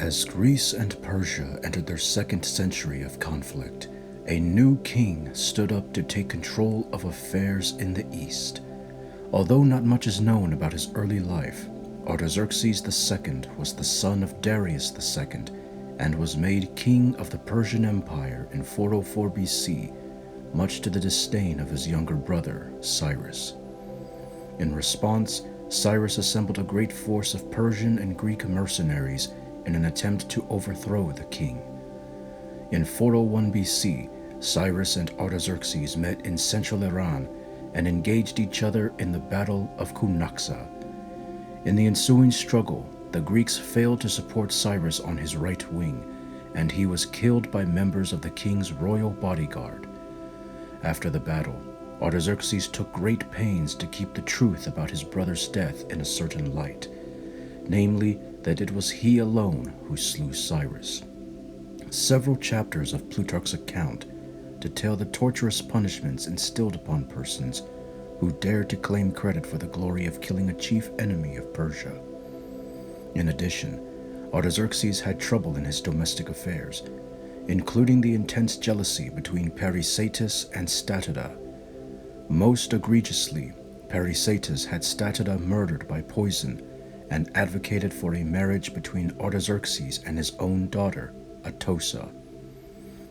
As Greece and Persia entered their second century of conflict, a new king stood up to take control of affairs in the east. Although not much is known about his early life, Artaxerxes II was the son of Darius II and was made king of the Persian Empire in 404 BC, much to the disdain of his younger brother, Cyrus. In response, Cyrus assembled a great force of Persian and Greek mercenaries in an attempt to overthrow the king. In 401 BC, Cyrus and Artaxerxes met in central Iran and engaged each other in the Battle of Cunaxa. In the ensuing struggle, the Greeks failed to support Cyrus on his right wing, and he was killed by members of the king's royal bodyguard. After the battle, Artaxerxes took great pains to keep the truth about his brother's death in a certain light, namely that it was he alone who slew Cyrus. Several chapters of Plutarch's account detail the torturous punishments instilled upon persons who dared to claim credit for the glory of killing a chief enemy of Persia. In addition, Artaxerxes had trouble in his domestic affairs, including the intense jealousy between Parysatis and Statida. Most egregiously, Parysatis had Statida murdered by poison and advocated for a marriage between Artaxerxes and his own daughter, Atossa.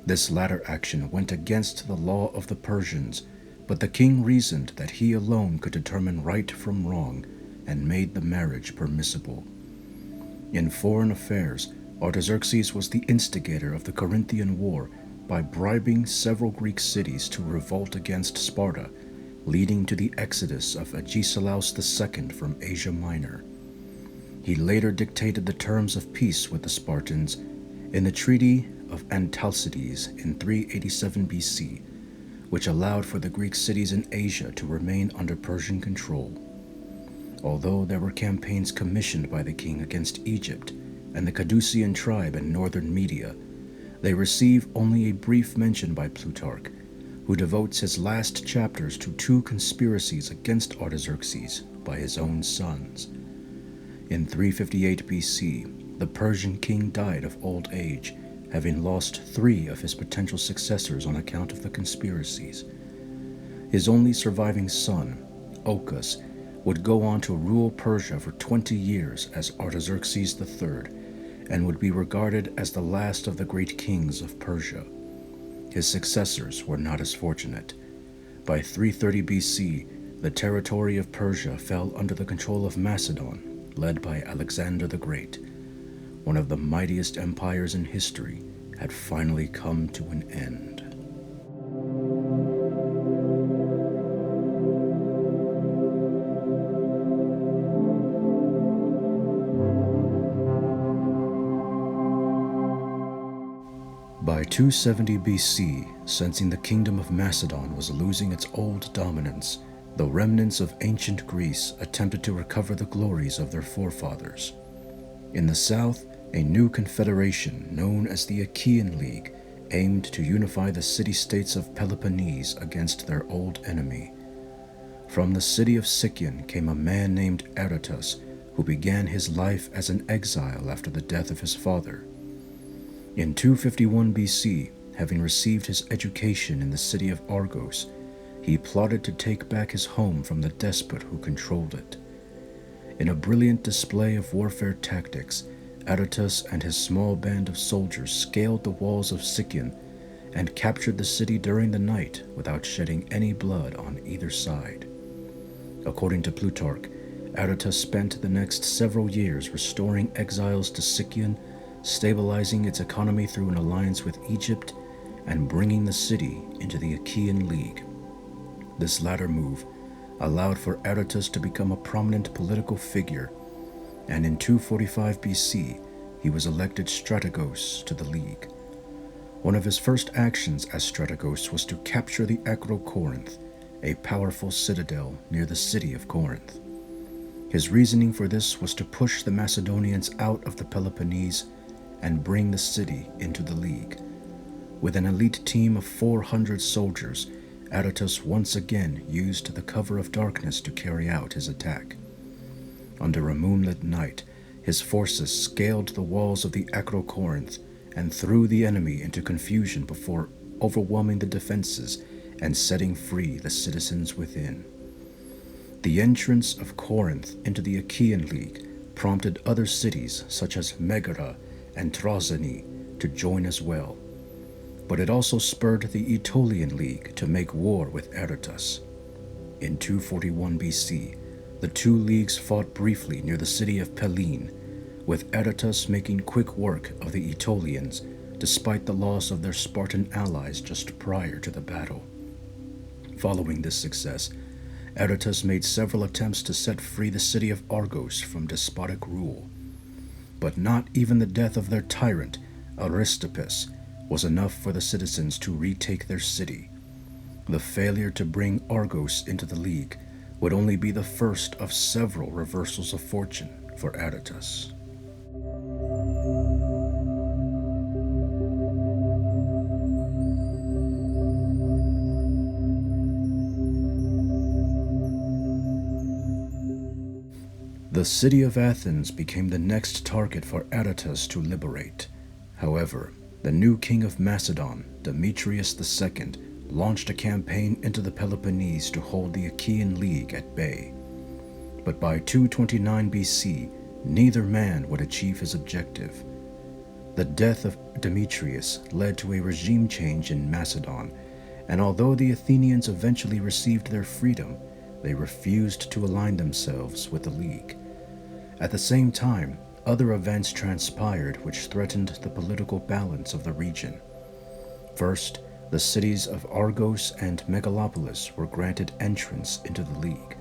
This latter action went against the law of the Persians, but the king reasoned that he alone could determine right from wrong and made the marriage permissible. In foreign affairs, Artaxerxes was the instigator of the Corinthian War by bribing several Greek cities to revolt against Sparta, leading to the exodus of Agesilaus II from Asia Minor. He later dictated the terms of peace with the Spartans in the Treaty of Antalcides in 387 BC, which allowed for the Greek cities in Asia to remain under Persian control. Although there were campaigns commissioned by the king against Egypt and the Cadusian tribe in northern Media, they receive only a brief mention by Plutarch, who devotes his last chapters to two conspiracies against Artaxerxes by his own sons. In 358 BC, the Persian king died of old age, having lost 3 of his potential successors on account of the conspiracies. His only surviving son, Ochus, would go on to rule Persia for 20 years as Artaxerxes III, and would be regarded as the last of the great kings of Persia. His successors were not as fortunate. By 330 BC, the territory of Persia fell under the control of Macedon, led by Alexander the Great. One of the mightiest empires in history had finally come to an end. By 270 BC, sensing the kingdom of Macedon was losing its old dominance, the remnants of ancient Greece attempted to recover the glories of their forefathers. In the south, a new confederation known as the Achaean League aimed to unify the city-states of Peloponnese against their old enemy. From the city of Sicyon came a man named Aratus, who began his life as an exile after the death of his father. In 251 BC, having received his education in the city of Argos, he plotted to take back his home from the despot who controlled it. In a brilliant display of warfare tactics, Aratus and his small band of soldiers scaled the walls of Sicyon and captured the city during the night without shedding any blood on either side. According to Plutarch, Aratus spent the next several years restoring exiles to Sicyon, stabilizing its economy through an alliance with Egypt, and bringing the city into the Achaean League. This latter move allowed for Aratus to become a prominent political figure, and in 245 BC, he was elected strategos to the League. One of his first actions as strategos was to capture the Acrocorinth, a powerful citadel near the city of Corinth. His reasoning for this was to push the Macedonians out of the Peloponnese and bring the city into the League. With an elite team of 400 soldiers, Aratus once again used the cover of darkness to carry out his attack. Under a moonlit night, his forces scaled the walls of the Acrocorinth and threw the enemy into confusion before overwhelming the defenses and setting free the citizens within. The entrance of Corinth into the Achaean League prompted other cities such as Megara and Troezene to join as well, but it also spurred the Aetolian League to make war with Aratus. In 241 BC, the two leagues fought briefly near the city of Pellene, with Aratus making quick work of the Aetolians despite the loss of their Spartan allies just prior to the battle. Following this success, Aratus made several attempts to set free the city of Argos from despotic rule, but not even the death of their tyrant, Aristippus, was enough for the citizens to retake their city. The failure to bring Argos into the League would only be the first of several reversals of fortune for Aratus. The city of Athens became the next target for Aratus to liberate. However, the new king of Macedon, Demetrius II, launched a campaign into the Peloponnese to hold the Achaean League at bay. But by 229 BC, neither man would achieve his objective. The death of Demetrius led to a regime change in Macedon, and although the Athenians eventually received their freedom, they refused to align themselves with the League. At the same time, other events transpired which threatened the political balance of the region. First, the cities of Argos and Megalopolis were granted entrance into the League.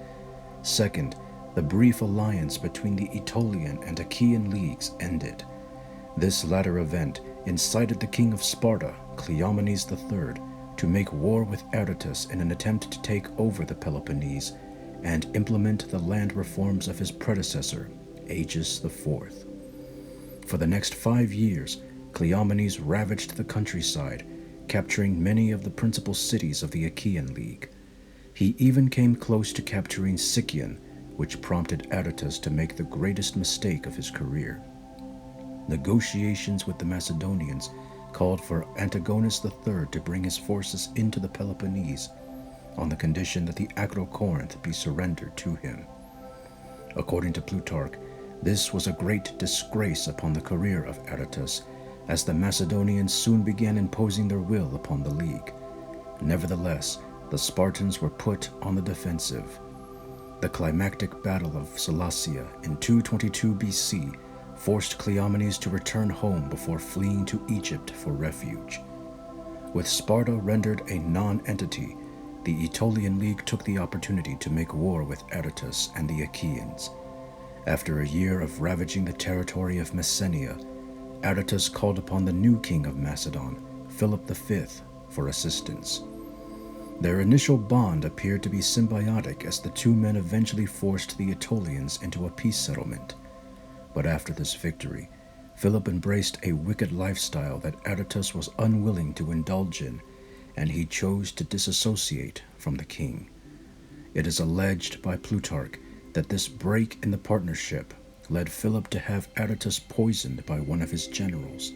Second, the brief alliance between the Aetolian and Achaean leagues ended. This latter event incited the king of Sparta, Cleomenes III, to make war with Aratus in an attempt to take over the Peloponnese and implement the land reforms of his predecessor, Agis IV. For the next 5 years, Cleomenes ravaged the countryside, capturing many of the principal cities of the Achaean League. He even came close to capturing Sicyon, which prompted Aratus to make the greatest mistake of his career. Negotiations with the Macedonians called for Antigonus III to bring his forces into the Peloponnese, on the condition that the Acrocorinth be surrendered to him. According to Plutarch, this was a great disgrace upon the career of Aratus, as the Macedonians soon began imposing their will upon the League. Nevertheless, the Spartans were put on the defensive. The climactic battle of Salacia in 222 BC forced Cleomenes to return home before fleeing to Egypt for refuge. With Sparta rendered a non-entity, the Aetolian League took the opportunity to make war with Aratus and the Achaeans. After a year of ravaging the territory of Messenia, Aratus called upon the new king of Macedon, Philip V, for assistance. Their initial bond appeared to be symbiotic as the two men eventually forced the Aetolians into a peace settlement. But after this victory, Philip embraced a wicked lifestyle that Aratus was unwilling to indulge in, and he chose to disassociate from the king. It is alleged by Plutarch that this break in the partnership led Philip to have Aratus poisoned by one of his generals.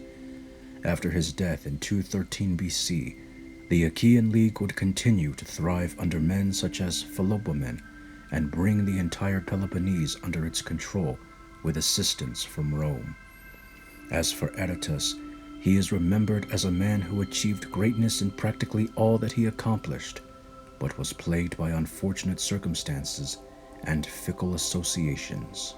After his death in 213 BC, the Achaean League would continue to thrive under men such as Philopoemen and bring the entire Peloponnese under its control with assistance from Rome. As for Aratus, he is remembered as a man who achieved greatness in practically all that he accomplished, but was plagued by unfortunate circumstances and fickle associations.